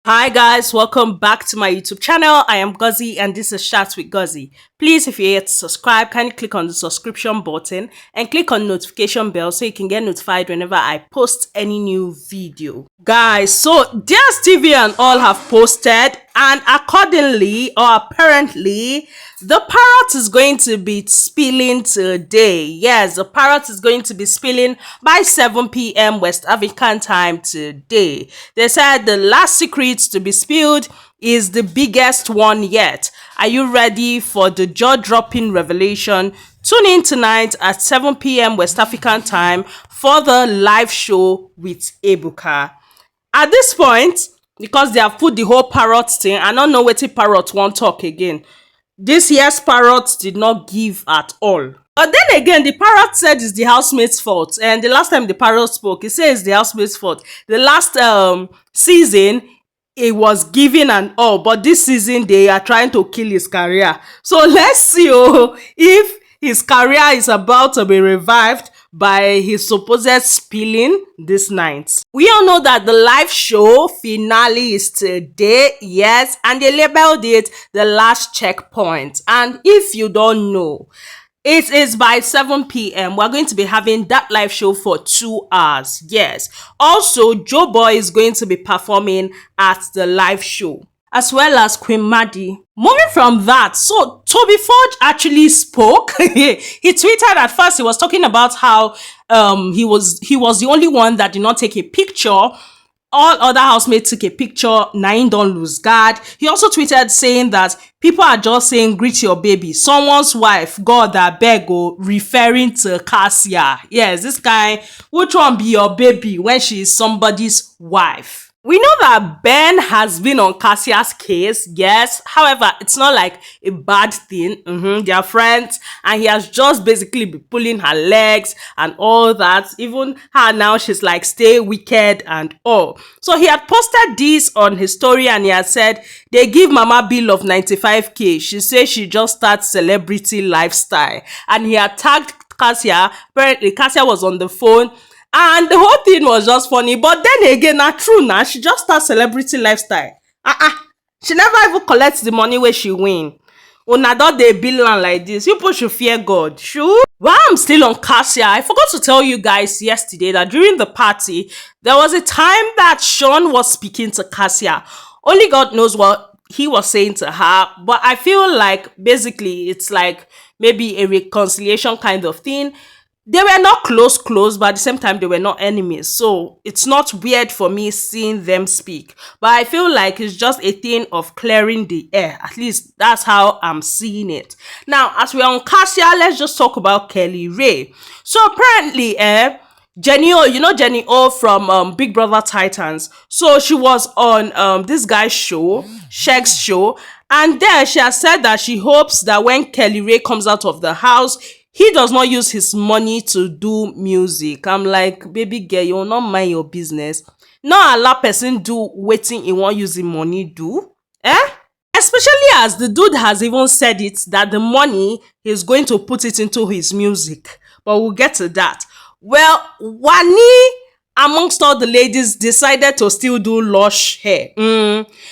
Hi guys, welcome back to my YouTube channel. I am Guzzy and this is Chats with Guzzy. Please, if you're yet to subscribe, kindly click on the subscription button and click on notification bell so you can get notified whenever I post any new video. Guys, so TV and all have posted, and accordingly or apparently the parrot is going to be spilling today. Yes, the parrot is going to be spilling by 7 p.m. West African time today. They said the last secret to be spilled is the biggest one yet. Are you ready for the jaw-dropping revelation? Tune in tonight at 7 p.m. West African time for the live show with Ebuka. At this point, because they have put the whole parrot thing, I don't know what parrot won't talk again. This year's parrot did not give at all. But then again, the parrot said it's the housemate's fault. And the last time the parrot spoke, he said it's the housemate's fault. The last season, it was giving and all. But this season, they are trying to kill his career. So let's see if his career is about to be revived by his supposed spilling this night. We all know that the live show finale is today, yes, and they labeled it the last checkpoint. And if you don't know, it is by 7 p.m. We're going to be having that live show for 2 hours. Yes. Also, Joe Boy is going to be performing at the live show, as well as Queen Maddie. Moving from that, so Toby Forge actually spoke. He tweeted at first, he was talking about how he was the only one that did not take a picture. All other housemates took a picture. Nine don't lose guard. He also tweeted saying that people are just saying greet your baby. Someone's wife, God that beg, referring to Cassia. Yes, this guy, which one be your baby when she is somebody's wife? We know that Ben has been on Cassia's case, yes. However, it's not like a bad thing. They are friends, and he has just basically been pulling her legs and all that. Even her now, she's like, stay wicked and all. So he had posted this on his story, and he had said, they give Mama bill of 95k. She says she just starts celebrity lifestyle. And he had tagged Cassia. Apparently, Cassia was on the phone. And the whole thing was just funny. But then again, not true now. She just starts celebrity lifestyle. She never even collects the money where she win. Una don dey bill am like this. People should fear God. Sure. While I'm still on Cassia, I forgot to tell you guys yesterday that during the party, there was a time that Sean was speaking to Cassia. Only God knows what he was saying to her. But I feel like basically it's like maybe a reconciliation kind of thing. They were not close, but at the same time, they were not enemies. So it's not weird for me seeing them speak. But I feel like it's just a thing of clearing the air. At least that's how I'm seeing it. Now, as we're on Cassia, let's just talk about Kelly Ray. So apparently, Jenny O, you know Jenny O from Big Brother Titans. So she was on this guy's show, Sheg's show. And there she has said that she hopes that when Kelly Ray comes out of the house, he does not use his money to do music. I'm like, baby girl, you will not mind your business. Not allow person do waiting he won't use the money do. Especially as the dude has even said it that the money he's going to put it into his music. But we'll get to that. Well, Wani, amongst all the ladies, decided to still do lush hair.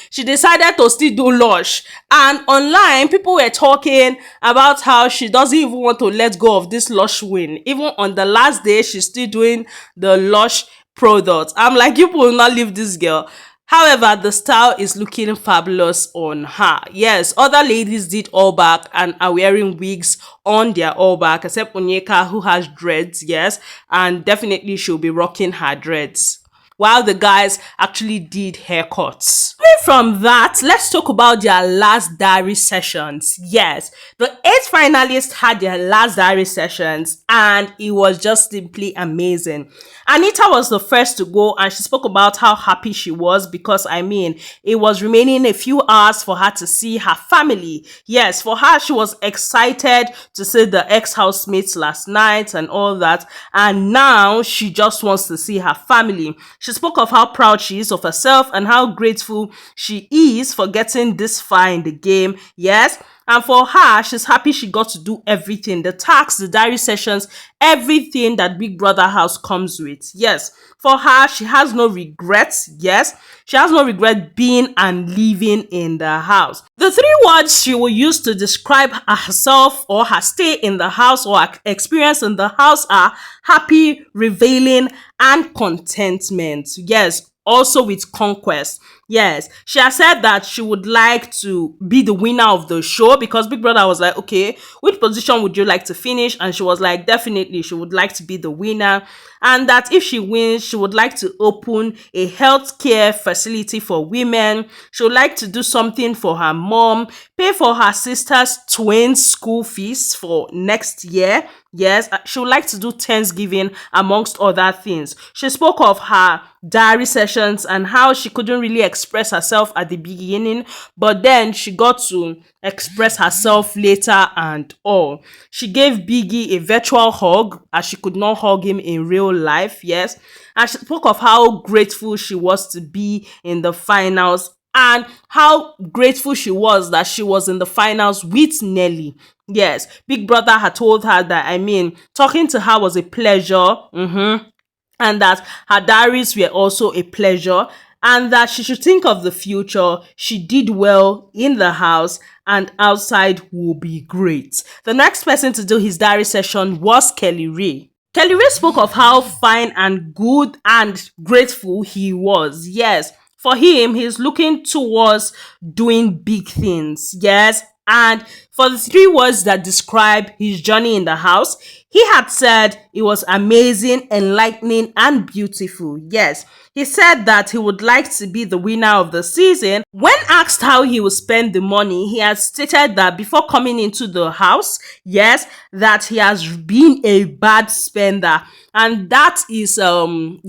She decided to still do lush. And online, people were talking about how she doesn't even want to let go of this lush win. Even on the last day, she's still doing the lush product. I'm like, you will not leave this girl. However, the style is looking fabulous on her. Yes, other ladies did all back and are wearing wigs on their all back, except Onyeka, who has dreads, yes, and definitely she'll be rocking her dreads, while the guys actually did haircuts. From that, let's talk about their last diary sessions. Yes, the 8 finalists had their last diary sessions and it was just simply amazing. Anita was the first to go and she spoke about how happy she was because, I mean, it was remaining a few hours for her to see her family. Yes, for her, she was excited to see the ex-housemates last night and all that. And now she just wants to see her family. She spoke of how proud she is of herself and how grateful she is for getting this far in the game. Yes. And for her, she's happy she got to do everything, the tasks, the diary sessions, everything that Big Brother house comes with. Yes. For her, she has no regrets. Yes. She has no regret being and living in the house. The three words she will use to describe herself or her stay in the house or her experience in the house are happy, revealing, and contentment. Yes, also with conquest. Yes, she has said that she would like to be the winner of the show because Big Brother was like, okay, which position would you like to finish? And she was like, definitely, she would like to be the winner. And that if she wins, she would like to open a healthcare facility for women. She would like to do something for her mom, pay for her sister's twins' school fees for next year. Yes, she would like to do Thanksgiving amongst other things. She spoke of her diary sessions and how she couldn't really express herself at the beginning, but then she got to express herself later and all. She gave Biggie a virtual hug as she could not hug him in real life. Yes, and she spoke of how grateful she was to be in the finals and how grateful she was that she was in the finals with Nelly. Yes, Big Brother had told her that, talking to her was a pleasure, and that her diaries were also a pleasure, and that she should think of the future. She did well in the house, and outside will be great. The next person to do his diary session was Kelly Ray. Kelly Ray spoke of how fine and good and grateful he was. Yes, for him, he's looking towards doing big things. Yes. And for the three words that describe his journey in the house, he had said it was amazing, enlightening, and beautiful. Yes, he said that he would like to be the winner of the season. When asked how he would spend the money, he had stated that before coming into the house, yes, that he has been a bad spender. And that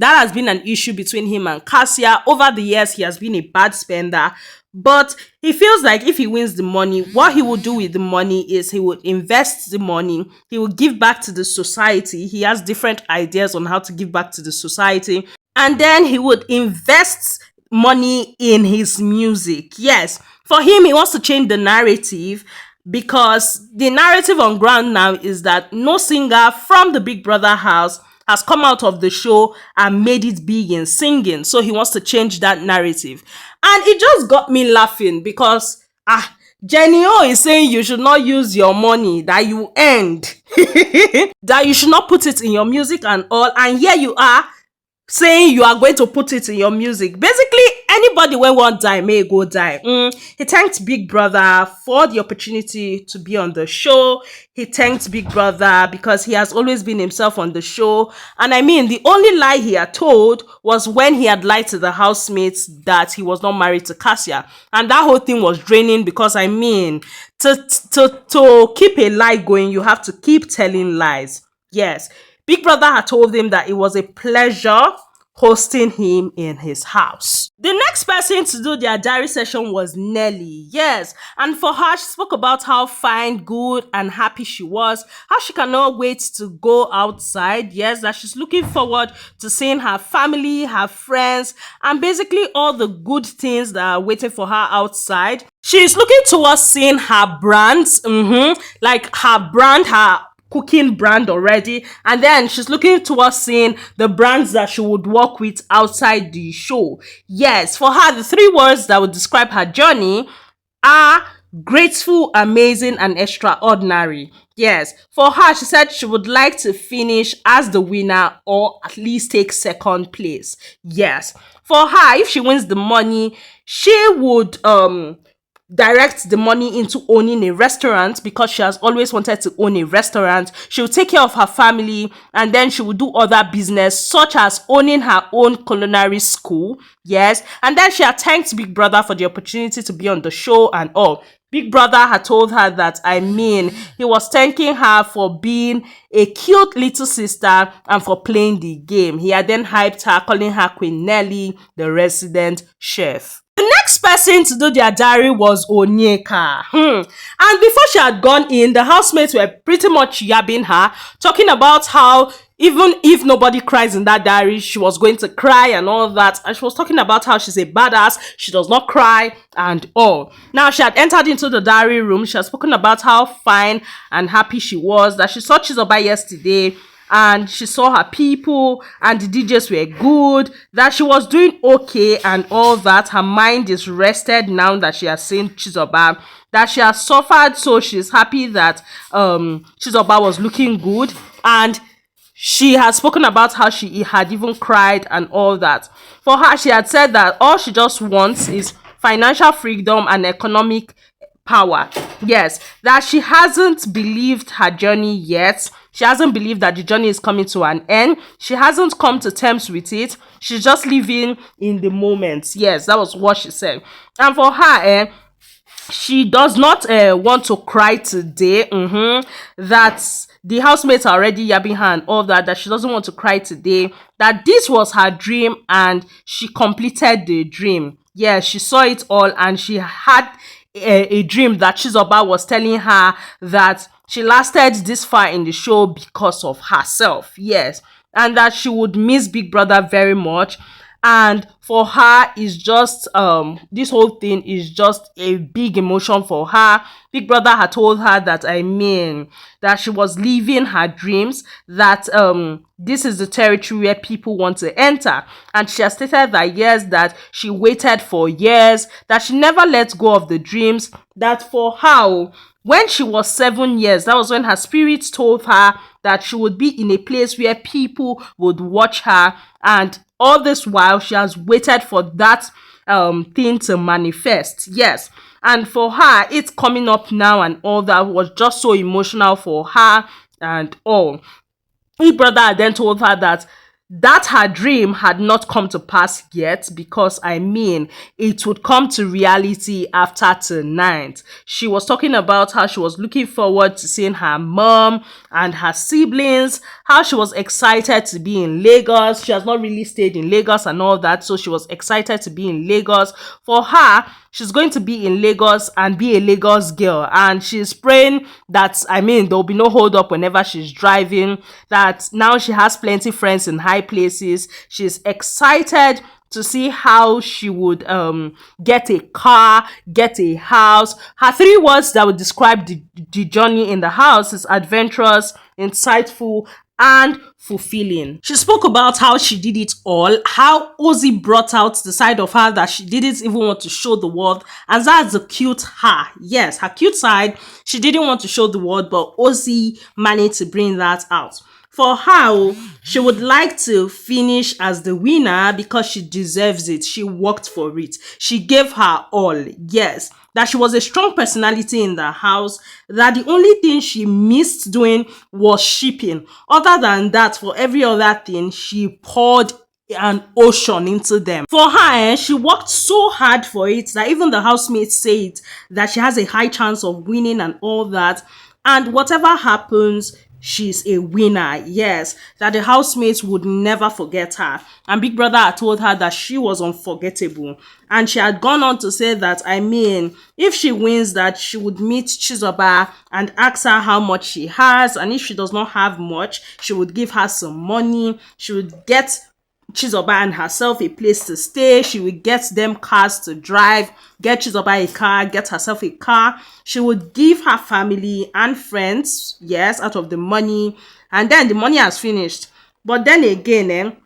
has been an issue between him and Cassia. Over the years, he has been a bad spender. But he feels like if he wins the money, what he will do with the money is he would invest the money. He will give back to the society. He has different ideas on how to give back to the society. And then he would invest money in his music. Yes, for him, he wants to change the narrative because the narrative on ground now is that no singer from the Big Brother house has come out of the show and made it big in singing. So he wants to change that narrative. And it just got me laughing because Jenny O is saying you should not use your money that you earned, that you should not put it in your music and all. And here you are saying you are going to put it in your music. Basically, anybody when want die may go die. He thanked Big Brother for the opportunity to be on the show. He thanked Big Brother because he has always been himself on the show. And the only lie he had told was when he had lied to the housemates that he was not married to Cassia. And that whole thing was draining because to keep a lie going, you have to keep telling lies. Yes. Big Brother had told him that it was a pleasure hosting him in his house. The next person to do their diary session was Nelly. Yes, and for her, she spoke about how fine, good, and happy she was, how she cannot wait to go outside. Yes, that she's looking forward to seeing her family, her friends, and basically all the good things that are waiting for her outside. She's looking towards seeing her brands, like her brand, her cooking brand already, and then she's looking towards seeing the brands that she would work with outside the show. Yes, for her, the three words that would describe her journey are grateful, amazing, and extraordinary. Yes, for her, she said she would like to finish as the winner or at least take second place. Yes, for her, if she wins the money, she would direct the money into owning a restaurant because she has always wanted to own a restaurant. She will take care of her family, and then she will do other business such as owning her own culinary school. Yes, and then she had thanked Big Brother for the opportunity to be on the show and all. Big Brother had told her that he was thanking her for being a cute little sister and for playing the game. He had then hyped her, calling her Queen Nelly, the resident chef. The next person to do their diary was Onyeka. And before she had gone in, the housemates were pretty much yabbing her, talking about how Even if nobody cries in that diary, she was going to cry and all that. And she was talking about how she's a badass, she does not cry and all. Now, she had entered into the diary room. She had spoken about how fine and happy she was, that she saw Chizoba yesterday and she saw her people and the DJs were good, that she was doing okay and all that. Her mind is rested now that she has seen Chizoba, that she has suffered, so she's happy that Chizoba was looking good. And she has spoken about how she had even cried and all that. For her, she had said that all she just wants is financial freedom and economic power. Yes, that she hasn't believed her journey yet. She hasn't believed that the journey is coming to an end. She hasn't come to terms with it. She's just living in the moment. Yes, that was what she said. And for her, she does not want to cry today. That the housemates are already yabbing her and all that she doesn't want to cry today, that this was her dream and she completed the dream. Yeah, she saw it all and she had a dream that Chizoba was telling her that she lasted this far in the show because of herself. Yes, and that she would miss Big Brother very much. And for her, is just this whole thing is just a big emotion for her. Big Brother had told her that, that she was living her dreams, that this is the territory where people want to enter. And she has stated that yes, that she waited for years, that she never let go of the dreams, that for her, when she was 7 years, that was when her spirit told her that she would be in a place where people would watch her. And all this while, she has waited for that thing to manifest. Yes. And for her, it's coming up now and all that was just so emotional for her and all. Big Brother then told her that her dream had not come to pass yet, because it would come to reality after tonight. She was talking about how she was looking forward to seeing her mom and her siblings, how she was excited to be in Lagos. She has not really stayed in Lagos and all that, so she was excited to be in Lagos. For her, she's going to be in Lagos and be a Lagos girl, and she's praying that there'll be no hold up whenever she's driving, that now she has plenty friends in high places. She's excited to see how she would get a car, get a house. Her 3 words that would describe the journey in the house is adventurous, insightful, and fulfilling. She spoke about how she did it all, how Ozzy brought out the side of her that she didn't even want to show the world, and that's the cute her. Yes, her cute side, she didn't want to show the world, but Ozzy managed to bring that out. For her, she would like to finish as the winner because she deserves it. She worked for it. She gave her all. Yes, that she was a strong personality in the house, that the only thing she missed doing was shipping. Other than that, for every other thing, she poured an ocean into them. For her, she worked so hard for it that even the housemates say it, that she has a high chance of winning and all that. And whatever happens, she's a winner. Yes, that the housemates would never forget her. And Big Brother had told her that she was unforgettable. And she had gone on to say that, if she wins, that she would meet Chizoba and ask her how much she has. And if she does not have much, she would give her some money. She would get Chizoba and herself a place to stay. She would get them cars to drive, get Chizoba a car, get herself a car. She would give her family and friends, yes, out of the money. And then the money has finished. But then again,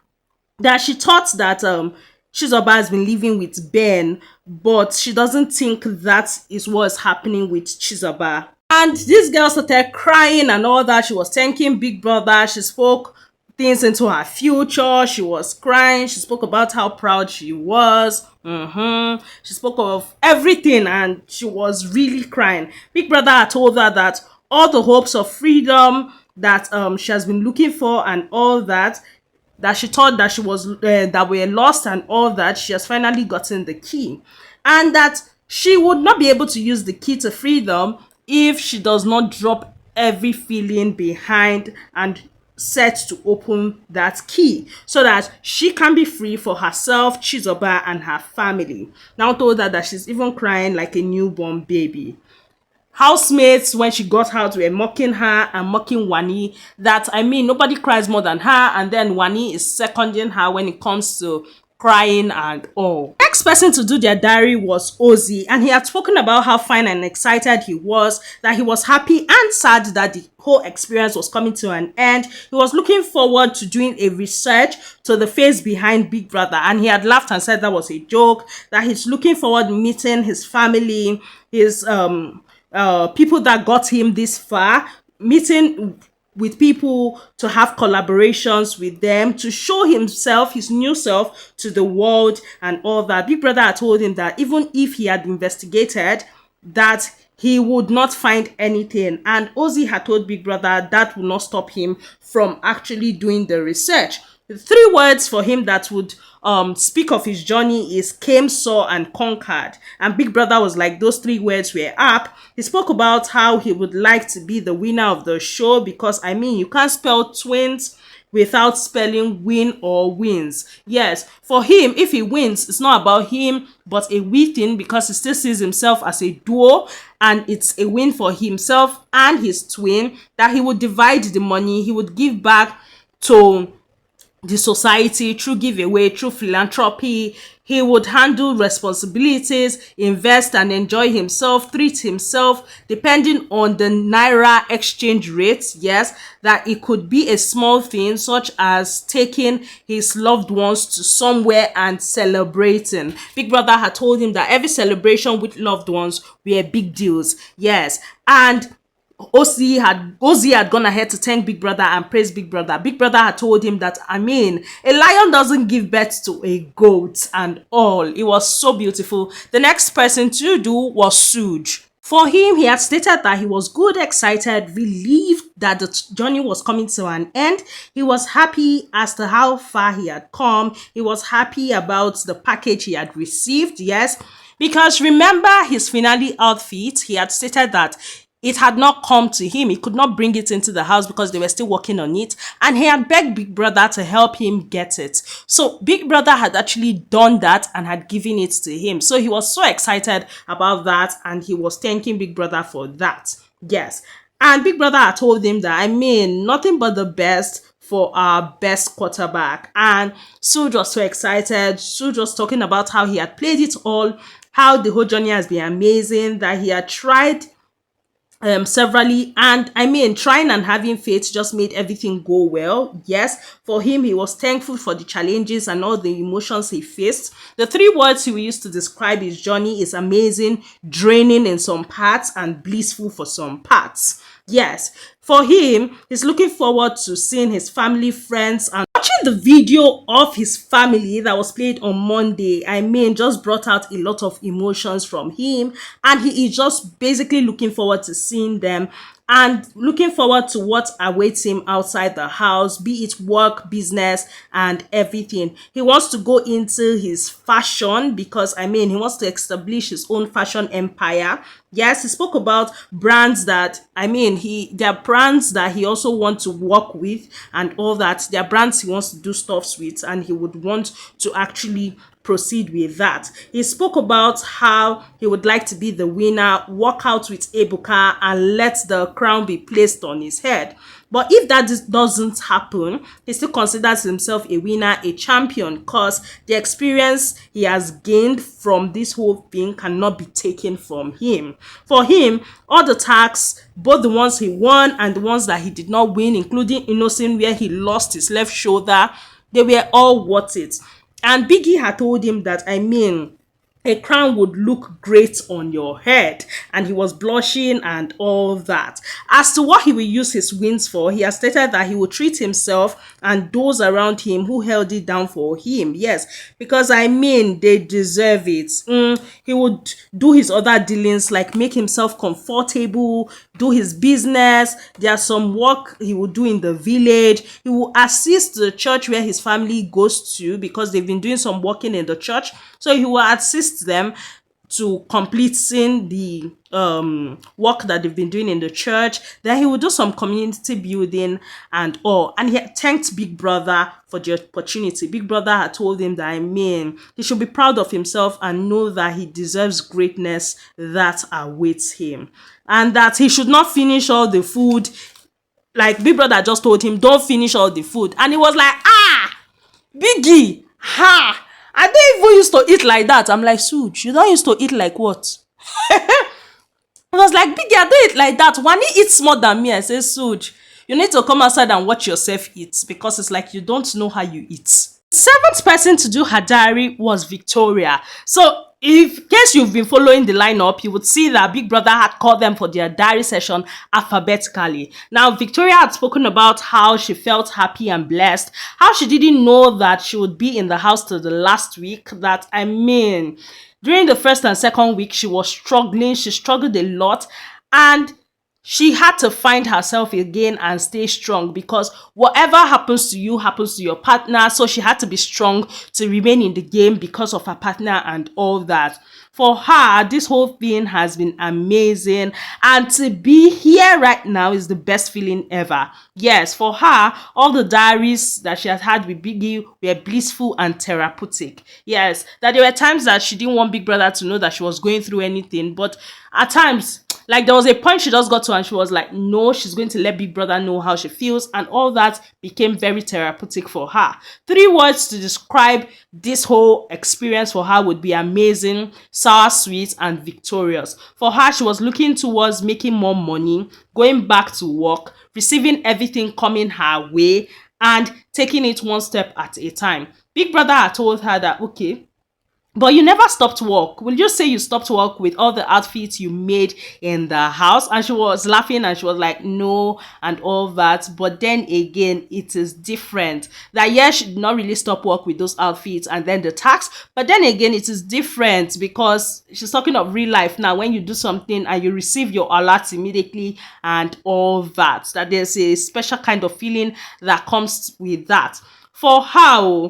that she thought that Chizoba has been living with Ben, but she doesn't think that is what's happening with Chizoba. And this girl started crying and all that. She was thanking Big Brother. She spoke things into her future. She was crying. She spoke about how proud she was. She spoke of everything and she was really crying. Big Brother had told her that all the hopes of freedom that she has been looking for and all that she thought that she was that were lost and all that, she has finally gotten the key, and that she would not be able to use the key to freedom if she does not drop every feeling behind and set to open that key so that she can be free for herself, Chizoba, and her family. Now told her that she's even crying like a newborn baby. housemates, when she got out, were mocking her and mocking Wani. That, I mean, nobody cries more than her, and then Wani is seconding her when it comes to crying and all. Next person to do their diary was Ozzy, and he had spoken about how fine and excited he was, that he was happy and sad that the whole experience was coming to an end. He was looking forward to doing a research to the face behind Big Brother, and he had laughed and said that was a joke, that he's looking forward to meeting his family, his people that got him this far, meeting with people, to have collaborations with them, to show himself, his new self, to the world and all that. Big Brother had told him that even if he had investigated, that he would not find anything. And Ozzy had told Big Brother that would not stop him from actually doing the research. The three words for him that would speak of his journey is came, saw, and conquered. And Big Brother was like, those three words were up. He spoke about how he would like to be the winner of the show, because, I mean, you can't spell twins without spelling win or wins. Yes, for him, if he wins, it's not about him, but a we thing, because he still sees himself as a duo, and it's a win for himself and his twin, that he would divide the money, he would give back to the society through giveaway, through philanthropy. He would handle responsibilities, invest and enjoy himself, treat himself depending on the naira exchange rate. Yes, that it could be a small thing such as taking his loved ones to somewhere and celebrating. Big Brother had told him that every celebration with loved ones were big deals. Yes, and Ozzy had gone ahead to thank Big Brother and praise Big Brother. Big Brother had told him that, I mean, a lion doesn't give birth to a goat and all. It was so beautiful. The next person to do was Suj. For him, he had stated that he was good, excited, relieved that the journey was coming to an end. He was happy as to how far he had come. He was happy about the package he had received, yes. Because remember his finale outfit, he had stated that it had not come to him. He could not bring it into the house because they were still working on it. And he had begged Big Brother to help him get it. So Big Brother had actually done that and had given it to him. So he was so excited about that, and he was thanking Big Brother for that. Yes. And Big Brother had told him that, I mean, nothing but the best for our best quarterback. And Sue was so excited. Sue was talking about how he had played it all, how the whole journey has been amazing, that he had tried severally, and I mean, trying and having faith just made everything go well. Yes, for him, he was thankful for the challenges and all the emotions he faced. The three words he will use to describe his journey is amazing, draining in some parts, and blissful for some parts. Yes, for him, he's looking forward to seeing his family, friends, and watching the video of his family that was played on Monday. I mean, just brought out a lot of emotions from him, and he is just basically looking forward to seeing them and looking forward to what awaits him outside the house, be it work, business, and everything. He wants to go into his fashion because, I mean, he wants to establish his own fashion empire. Yes, he spoke about brands that, I mean, there are brands that he also wants to work with and all that. There are brands he wants to do stuffs with, and he would want to actually proceed with that. He spoke about how he would like to be the winner, walk out with Ebuka, and let the crown be placed on his head. But if that doesn't happen, he still considers himself a winner, a champion, because the experience he has gained from this whole thing cannot be taken from him. For him, all the tasks, both the ones he won and the ones that he did not win, including Innocent where he lost his left shoulder, they were all worth it. And Biggie had told him that, I mean, a crown would look great on your head, and he was blushing and all that. As to what he will use his wins for, he has stated that he will treat himself and those around him who held it down for him. Yes, because I mean, they deserve it. He would do his other dealings, like make himself comfortable, do his business. There's some work he will do in the village. He will assist the church where his family goes to, because they've been doing some working in the church. So he will assist them to completing the work that they've been doing in the church. Then he would do some community building and all. And he had thanked Big Brother for the opportunity. Big Brother had told him that, I mean, he should be proud of himself and know that he deserves greatness that awaits him. And that he should not finish all the food. Like Big Brother just told him, don't finish all the food. And he was like, Biggie, ha! I don't even used to eat like that. I'm like, Suj, you don't used to eat like what? I was like, Biggie, I don't eat like that. When he eats more than me, I say, Suj, you need to come outside and watch yourself eat because it's like you don't know how you eat. Seventh person to do her diary was Victoria. So, if in case you've been following the lineup, you would see that Big Brother had called them for their diary session alphabetically. Now, Victoria had spoken about how she felt happy and blessed, how she didn't know that she would be in the house till the last week. That, I mean, during the first and second week, she was struggling. She struggled a lot. And she had to find herself again and stay strong because whatever happens to you happens to your partner. So she had to be strong to remain in the game because of her partner and all that. For her, this whole thing has been amazing, and to be here right now is the best feeling ever. Yes, for her, all the diaries that she has had with Biggie were blissful and therapeutic. Yes, that there were times that she didn't want Big Brother to know that she was going through anything, but at times, like there was a point she just got to and she was like, no, she's going to let Big Brother know how she feels, and all that became very therapeutic for her. 3 words to describe this whole experience for her would be amazing, sour, sweet, and victorious. For her, she was looking towards making more money, going back to work, receiving everything coming her way, and taking it one step at a time. Big Brother had told her that, okay, but you never stopped work. Will you say you stopped work with all the outfits you made in the house? And she was laughing and she was like, no, and all that. But then again, it is different. That yes, she did not really stop work with those outfits and then the tax. But then again, it is different because she's talking of real life now. When you do something and you receive your alerts immediately and all that, that there's a special kind of feeling that comes with that. For her,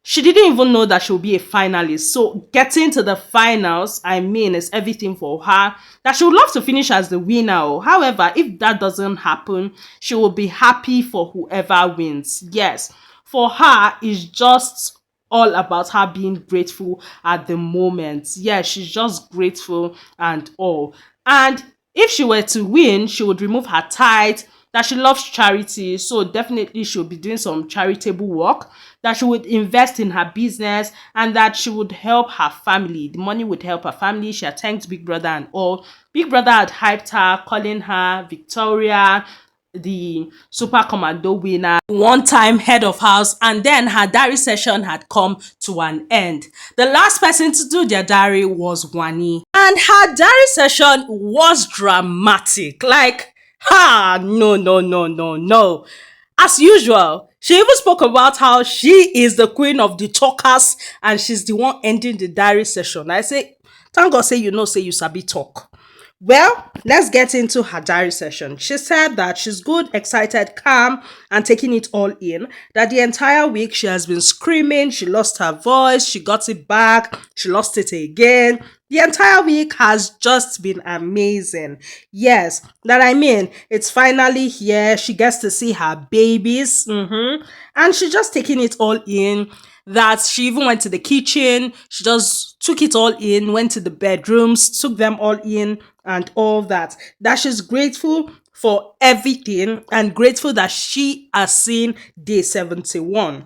she didn't even know that she'll be a finalist. So getting to the finals, I mean, is everything for her. That she would love to finish as the winner. However, if that doesn't happen, she will be happy for whoever wins. Yes, for her, it's just all about her being grateful at the moment. Yeah, she's just grateful and all. And if she were to win, she would remove her tithe. That she loves charity, so definitely she'll be doing some charitable work. That she would invest in her business and that she would help her family. The money would help her family. She had thanked Big Brother and all. Big Brother had hyped her, calling her Victoria, the Super Commando winner, one-time head of house, and then her diary session had come to an end. The last person to do their diary was Wani, and her diary session was dramatic. Like, no, no, no, no, no. As usual, she even spoke about how she is the queen of the talkers and she's the one ending the diary session. I say, thank God say you know, say you sabi talk. Well, let's get into her diary session. She said that she's good, excited, calm, and taking it all in. That the entire week she has been screaming, she lost her voice, she got it back, she lost it again. The entire week has just been amazing. Yes, that I mean, it's finally here. She gets to see her babies. And she's just taking it all in. That she even went to the kitchen, she just took it all in, went to the bedrooms, took them all in and all that. That she's grateful for everything and grateful that she has seen day 71.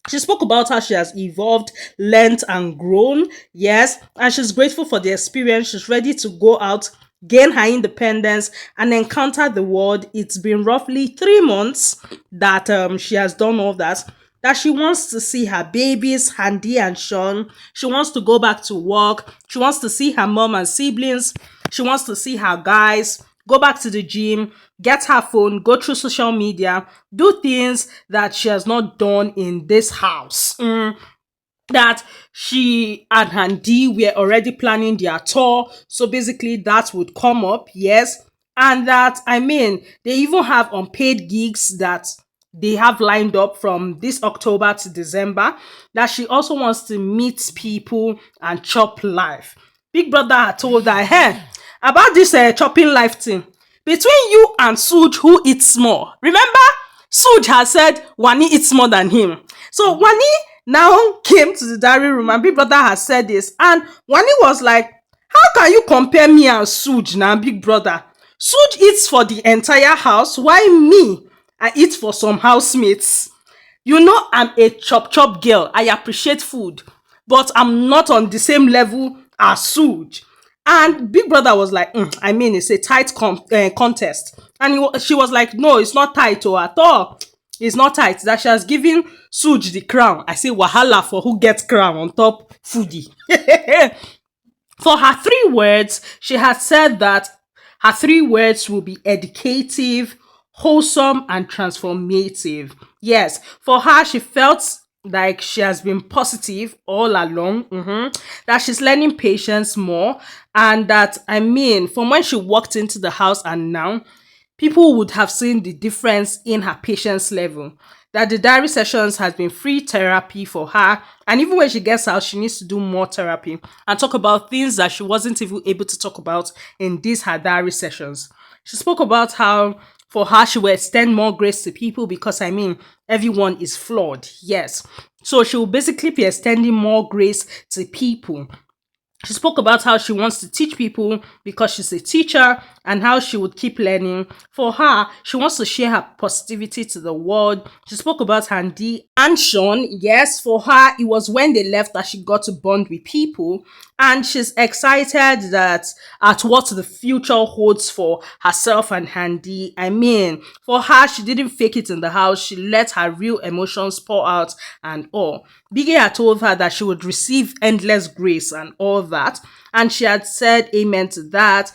She spoke about how she has evolved, learnt, and grown. Yes, and she's grateful for the experience. She's ready to go out, gain her independence, and encounter the world. It's been roughly 3 months that she has done all that. That she wants to see her babies, Handy and Sean. She wants to go back to work. She wants to see her mom and siblings. She wants to see her guys, go back to the gym, get her phone, go through social media, do things that she has not done in this house. That she and Handy were already planning their tour. So basically that would come up, yes. And that, I mean, they even have unpaid gigs that they have lined up from this October to December, that she also wants to meet people and chop life. Big brother had told her, hey, about this chopping life thing, between you and Suj, who eats more? Remember, Suj has said Wani eats more than him. So Wani now came to the diary room and Big Brother has said this. And Wani was like, how can you compare me and Suj now, Big Brother? Suj eats for the entire house, while me, I eat for some housemates. You know, I'm a chop chop girl. I appreciate food, but I'm not on the same level as Suj. And Big Brother was like, I mean, it's a tight contest. And she was like, no, it's not tight at all. It's not tight. That she has given Suj the crown. I say, wahala for who gets crown on top foodie. For her 3 words, she has said that her 3 words will be educative, wholesome, and transformative. Yes, for her, she felt like she has been positive all along, that she's learning patience more, and that, I mean, from when she walked into the house and now, people would have seen the difference in her patience level. That the diary sessions has been free therapy for her, and even when she gets out, she needs to do more therapy and talk about things that she wasn't even able to talk about in these her diary sessions. She spoke about how for her she will extend more grace to people because, I mean, everyone is flawed. Yes. So she will basically be extending more grace to people. She spoke about how she wants to teach people because she's a teacher, and how she would keep learning. For her, she wants to share her positivity to the world. She spoke about Handy and Sean. Yes, for her, it was when they left that she got to bond with people. And she's excited that at what the future holds for herself and Handy. I mean, for her, she didn't fake it in the house. She let her real emotions pour out and all. Biggie had told her that she would receive endless grace and all that. And she had said amen to that.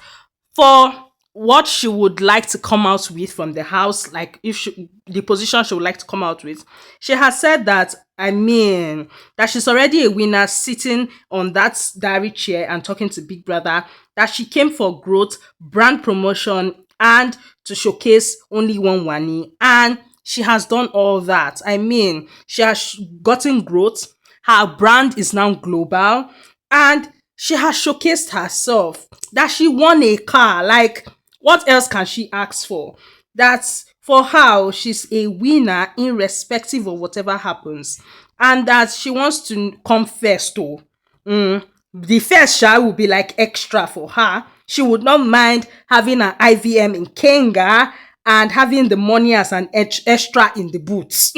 For what she would like to come out with from the house, like if the position she would like to come out with, she has said that, I mean, that she's already a winner sitting on that diary chair and talking to Big Brother, that she came for growth, brand promotion, and to showcase only one Wani. And she has done all that. I mean, she has gotten growth. Her brand is now global, and she has showcased herself, that she won a car. Like, what else can she ask for? That's for her, she's a winner irrespective of whatever happens. And that she wants to come first too. The first shot will be like extra for her. She would not mind having an IVM in Kenga and having the money as an extra in the boots.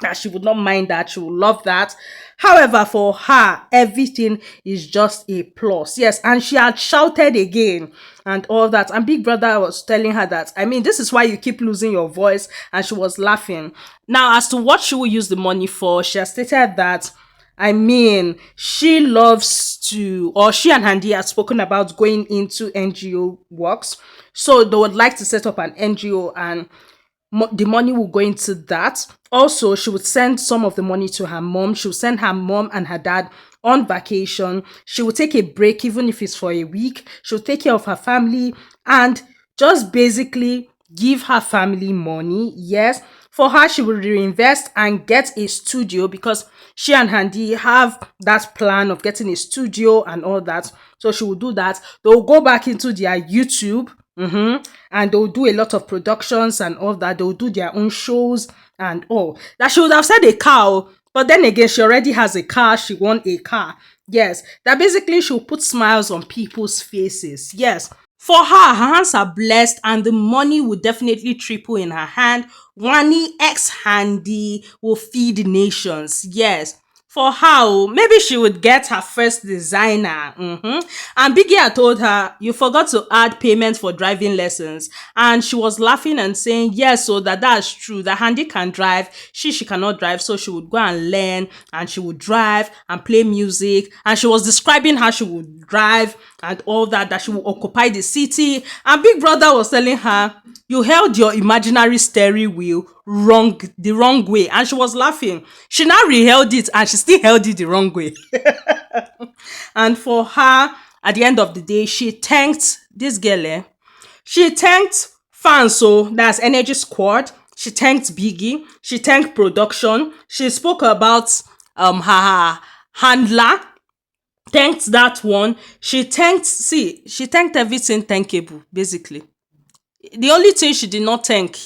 That she would not mind that. She would love that. However, for her, everything is just a plus. Yes, and she had shouted again and all that. And Big Brother was telling her that, I mean, this is why you keep losing your voice. And she was laughing. Now, as to what she will use the money for, she has stated that, I mean, she loves to, or she and Handy have spoken about going into NGO works. So they would like to set up an NGO, and the money will go into that. Also, she would send some of the money to her mom. She would send her mom and her dad on vacation. She would take a break, even if it's for a week. She would take care of her family and just basically give her family money. Yes, for her, she would reinvest and get a studio, because she and Handy have that plan of getting a studio and all that. So she will do that. They'll go back into their YouTube. And they'll do a lot of productions and all that. They'll do their own shows and all. That she would have said a car, but then again, she already has a car. She won a car. Yes, that basically she'll put smiles on people's faces. Yes, for her hands are blessed, and the money will definitely triple in her hand. Wani X Handy will feed nations. Yes. For her, maybe she would get her first designer. And Biggie had told her, you forgot to add payment for driving lessons. And she was laughing and saying, yes, so that's true. That Handy can drive. She cannot drive. So she would go and learn, and she would drive and play music. And she was describing how she would drive and all that she would occupy the city. And Big Brother was telling her, you held your imaginary steering wheel the wrong way. And she was laughing. She now reheld it, and she still held it the wrong way. And for her, at the end of the day, she thanked this girl. She thanked fans, so that's Energy Squad. She thanked Biggie. She thanked production. She spoke about her handler. Thanked that one. She thanked everything thankable, basically. The only thing she did not thank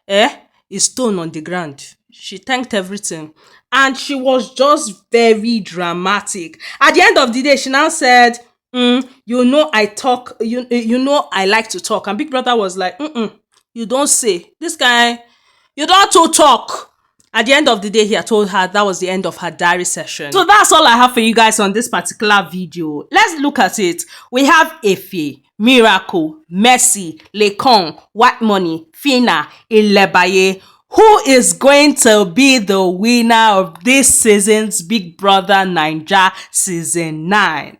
is stone on the ground. She thanked everything. And she was just very dramatic. At the end of the day, she now said, you know I talk, you know I like to talk. And Big Brother was like, you don't say. This guy, you don't to talk. At the end of the day, he had told her that was the end of her diary session. So that's all I have for you guys on this particular video. Let's look at it. We have Efe, Miracle, Mercy, Lekon, White Money, Fina, Ilebaye. Who is going to be the winner of this season's Big Brother Naija Season 9?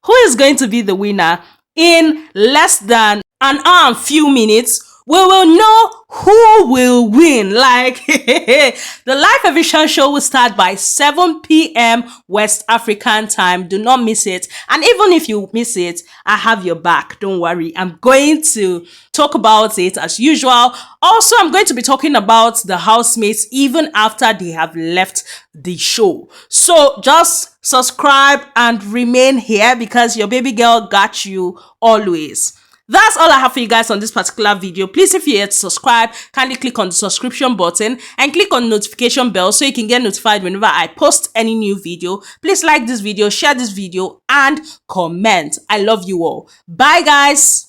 Who is going to be the winner? In less than an hour and few minutes, we will know who will win. Like, the live eviction show will start by 7 p.m. West African time. Do not miss it. And even if you miss it, I have your back. Don't worry. I'm going to talk about it as usual. Also, I'm going to be talking about the housemates even after they have left the show. So just subscribe and remain here because your baby girl got you always. That's all I have for you guys on this particular video. Please, if you're yet to subscribe, kindly click on the subscription button and click on the notification bell so you can get notified whenever I post any new video. Please like this video, share this video, and comment. I love you all. Bye, guys.